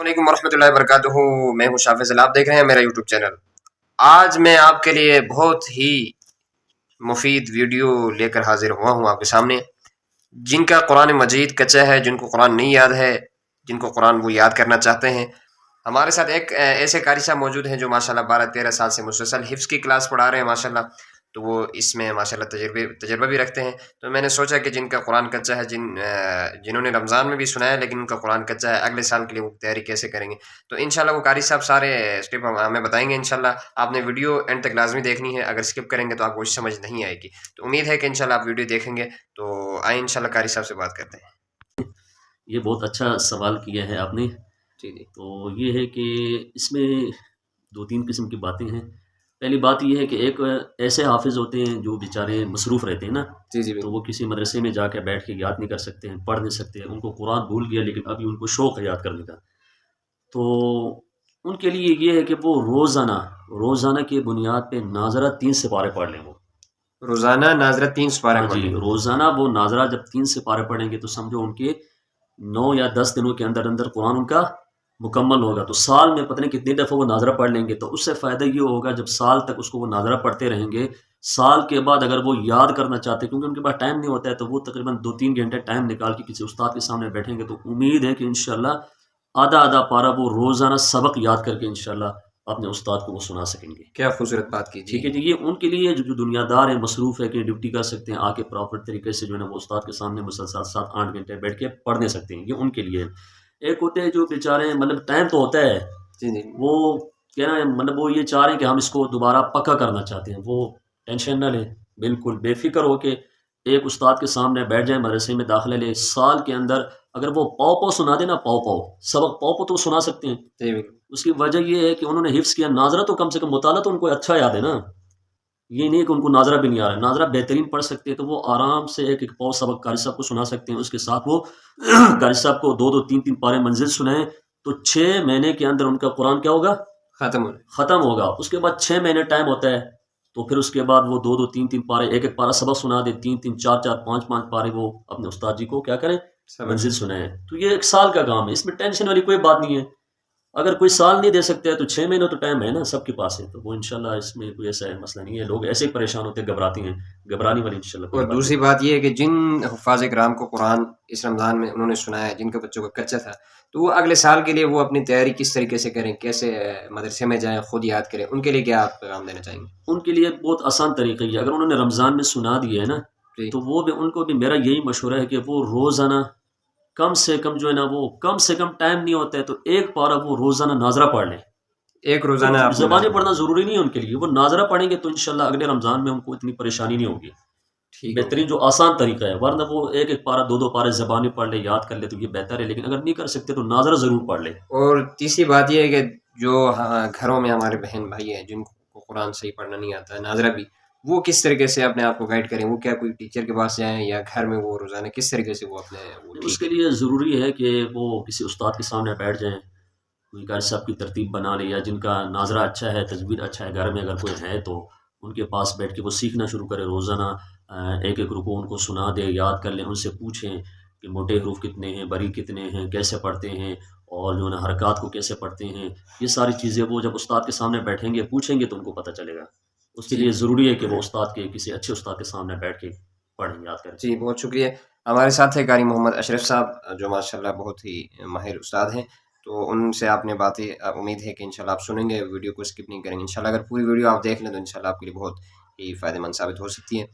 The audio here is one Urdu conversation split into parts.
علیکم ورحمۃ اللہ وبرکاتہ۔ میں ہوں شافظ، آپ دیکھ رہے ہیں میرا یوٹیوب چینل۔ آج میں آپ کے لیے بہت ہی مفید ویڈیو لے کر حاضر ہوا ہوں آپ کے سامنے، جن کا قرآن مجید کچا ہے، جن کو قرآن نہیں یاد ہے، جن کو قرآن وہ یاد کرنا چاہتے ہیں۔ ہمارے ساتھ ایک ایسے قاری صاحب موجود ہیں جو ماشاءاللہ 12-13 سال سے مسلسل حفظ کی کلاس پڑھا رہے ہیں ماشاءاللہ، تو وہ اس میں ماشاءاللہ تجربہ بھی رکھتے ہیں۔ تو میں نے سوچا کہ جن کا قرآن کچا ہے، جنہوں نے رمضان میں بھی سنا ہے لیکن ان کا قرآن کچا ہے، اگلے سال کے لیے وہ تیاری کیسے کریں گے، تو انشاءاللہ وہ قاری صاحب سارے اسٹیپ ہمیں بتائیں گے انشاءاللہ۔ آپ نے ویڈیو اینڈ تک لازمی دیکھنی ہے، اگر اسکپ کریں گے تو آپ کو سمجھ نہیں آئے گی۔ تو امید ہے کہ انشاءاللہ آپ ویڈیو دیکھیں گے، تو آئیں انشاءاللہ قاری صاحب سے بات کرتے ہیں۔ یہ بہت اچھا سوال کیا ہے آپ نے۔ جی تو یہ ہے کہ اس میں 2-3 قسم کی باتیں ہیں۔ پہلی بات یہ ہے کہ ایک ایسے حافظ ہوتے ہیں جو بیچارے مصروف رہتے ہیں نا، جی تو وہ کسی مدرسے میں جا کے بیٹھ کے یاد نہیں کر سکتے ہیں، پڑھ نہیں سکتے ہیں، ان کو قرآن بھول گیا لیکن ابھی ان کو شوق ہے یاد کرنے کا۔ تو ان کے لیے یہ ہے کہ وہ روزانہ کی بنیاد پہ ناظرہ 3 سپارے پڑھ لیں۔ وہ روزانہ ناظرہ 3 سپارے ہاں جی، روزانہ وہ ناظرہ جب 3 سپارے پڑھیں گے تو سمجھو ان کے 9 یا 10 دنوں کے اندر اندر قرآن ان کا مکمل ہوگا۔ تو سال میں پتہ نہیں کتنی دفعہ وہ ناظرہ پڑھ لیں گے، تو اس سے فائدہ یہ ہوگا جب سال تک اس کو وہ ناظرہ پڑھتے رہیں گے، سال کے بعد اگر وہ یاد کرنا چاہتے ہیں، کیونکہ ان کے پاس ٹائم نہیں ہوتا ہے، تو وہ تقریباً 2-3 گھنٹے ٹائم نکال کے کسی استاد کے سامنے بیٹھیں گے، تو امید ہے کہ انشاءاللہ آدھا پارہ وہ روزانہ سبق یاد کر کے انشاءاللہ اپنے استاد کو وہ سنا سکیں گے۔ کیا خوبصورت بات کی۔ ٹھیک ہے جی، یہ ان کے لیے جو دنیا دار ہیں، مصروف ہے کہ ڈیوٹی کر سکتے ہیں، آ کے پراپر طریقے سے جو ہے نا وہ استاد کے سامنے مسلسل 7-8 گھنٹے بیٹھ کے پڑھ نہیں سکتے ہیں، یہ ان کے لیے۔ ایک ہوتے ہیں جو بیچارے مطلب ٹائم تو ہوتا ہے، وہ کہنا ہے مطلب وہ یہ چاہ رہے ہیں کہ ہم اس کو دوبارہ پکا کرنا چاہتے ہیں، وہ ٹینشن نہ لیں، بالکل بے فکر ہو کے ایک استاد کے سامنے بیٹھ جائیں، مدرسے میں داخلہ لیں، سال کے اندر اگر وہ پاؤ سنا دیں نا، پاؤ سبق پاؤ تو سنا سکتے ہیں۔ اس کی وجہ یہ ہے کہ انہوں نے حفظ کیا، ناظرہ تو کم سے کم مطالعہ تو ان کو اچھا یاد ہے نا، یہ نہیں کہ ان کو ناظرہ بھی نہیں آ رہا ہے، ناظرہ بہترین پڑھ سکتے ہیں، تو وہ آرام سے ایک پاؤ سبق قاری صاحب کو سنا سکتے ہیں، اس کے ساتھ وہ قاری صاحب کو 2-3 پارے منزل سنائیں، تو 6 مہینے کے اندر ان کا قرآن کیا ہوگا؟ ختم ہوگا۔ اس کے بعد 6 مہینے ٹائم ہوتا ہے، تو پھر اس کے بعد وہ 2-3 پارے ایک پارہ سبق سنا دے، 3 4 5 پارے وہ اپنے استاد جی کو کیا کریں؟ منزل سنائیں۔ تو یہ 1 سال کا کام ہے، اس میں ٹینشن والی کوئی بات نہیں ہے۔ اگر کوئی سال نہیں دے سکتے ہیں تو 6 مہینے تو ٹائم ہے نا سب کے پاس ہے، تو وہ انشاءاللہ اس میں کوئی ایسا مسئلہ نہیں ہے۔ لوگ ایسے ہی پریشان ہوتے ہیں، گھبراتے ہیں، گھبرانے والی انشاءاللہ۔ اور دوسری بات یہ ہے کہ جن حفاظ کرام کو قرآن اس رمضان میں انہوں نے سنایا ہے، جن کے بچوں کا کچا تھا، تو وہ اگلے سال کے لیے وہ اپنی تیاری کس طریقے سے کریں، کیسے مدرسے میں جائیں، خود یاد کریں، ان کے لیے کیا آپ پیغام دینا چاہیں گے؟ ان کے لیے بہت آسان طریقہ یہ، اگر انہوں نے رمضان میں سنا دیا ہے نا، تو وہ بھی ان کو بھی میرا یہی مشورہ ہے کہ وہ روزانہ کم سے کم جو ہے نا، وہ کم سے کم ٹائم نہیں ہوتا ہے تو 1 پارہ وہ روزانہ ناظرہ پڑھ لیں۔ ایک روزانہ زبانیں پڑھنا ضروری نہیں ہے ان کے لیے، وہ ناظرہ پڑھیں گے تو انشاءاللہ اگلے رمضان میں ان کو اتنی پریشانی نہیں ہوگی۔ بہترین جو آسان طریقہ ہے، ورنہ وہ 1 پارہ 2 پارے زبانیں پڑھ لے، یاد کر لے تو یہ بہتر ہے، لیکن اگر نہیں کر سکتے تو ناظرہ ضرور پڑھ لے۔ اور تیسری بات یہ ہے کہ جو گھروں میں ہمارے بہن بھائی ہیں جن کو قرآن صحیح پڑھنا نہیں آتا ہے، ناظرہ بھی، وہ کس طریقے سے اپنے آپ کو گائیڈ کریں؟ وہ کیا کوئی ٹیچر کے پاس جائیں یا گھر میں وہ روزانہ کس طریقے سے وہ اپنے اس کے لیے ضروری ہے کہ وہ کسی استاد کے سامنے بیٹھ جائیں، کوئی قاری صاحب کی ترتیب بنا لے، یا جن کا ناظرہ اچھا ہے، تجوید اچھا ہے، گھر میں اگر کوئی ہے تو ان کے پاس بیٹھ کے وہ سیکھنا شروع کرے، روزانہ 1 رکوع ان کو سنا دے، یاد کر لیں، ان سے پوچھیں کہ موٹے حروف کتنے ہیں، بری کتنے ہیں، کیسے پڑھتے ہیں، اور جو ہے نا حرکات کو کیسے پڑھتے ہیں، یہ ساری چیزیں وہ جب استاد کے سامنے بیٹھیں گے پوچھیں گے تو ان کو پتہ چلے گا۔ اس کے لیے ضروری ہے کہ وہ استاد کے کسی اچھے استاد کے سامنے بیٹھ کے پڑھیں، یاد کریں۔ جی بہت شکریہ۔ ہمارے ساتھ ہے قاری محمد اشرف صاحب جو ماشاءاللہ بہت ہی ماہر استاد ہیں، تو ان سے آپ نے باتیں، امید ہے کہ انشاءاللہ آپ سنیں گے، ویڈیو کو اسکپ نہیں کریں گے انشاءاللہ۔ اگر پوری ویڈیو آپ دیکھ لیں تو انشاءاللہ آپ کے لیے بہت ہی فائدہ مند ثابت ہو سکتی ہے،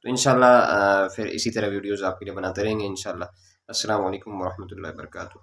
تو انشاءاللہ پھر اسی طرح ویڈیوز آپ کے لیے بناتے رہیں گے انشاءاللہ۔ السلام علیکم ورحمۃ اللہ وبرکاتہ۔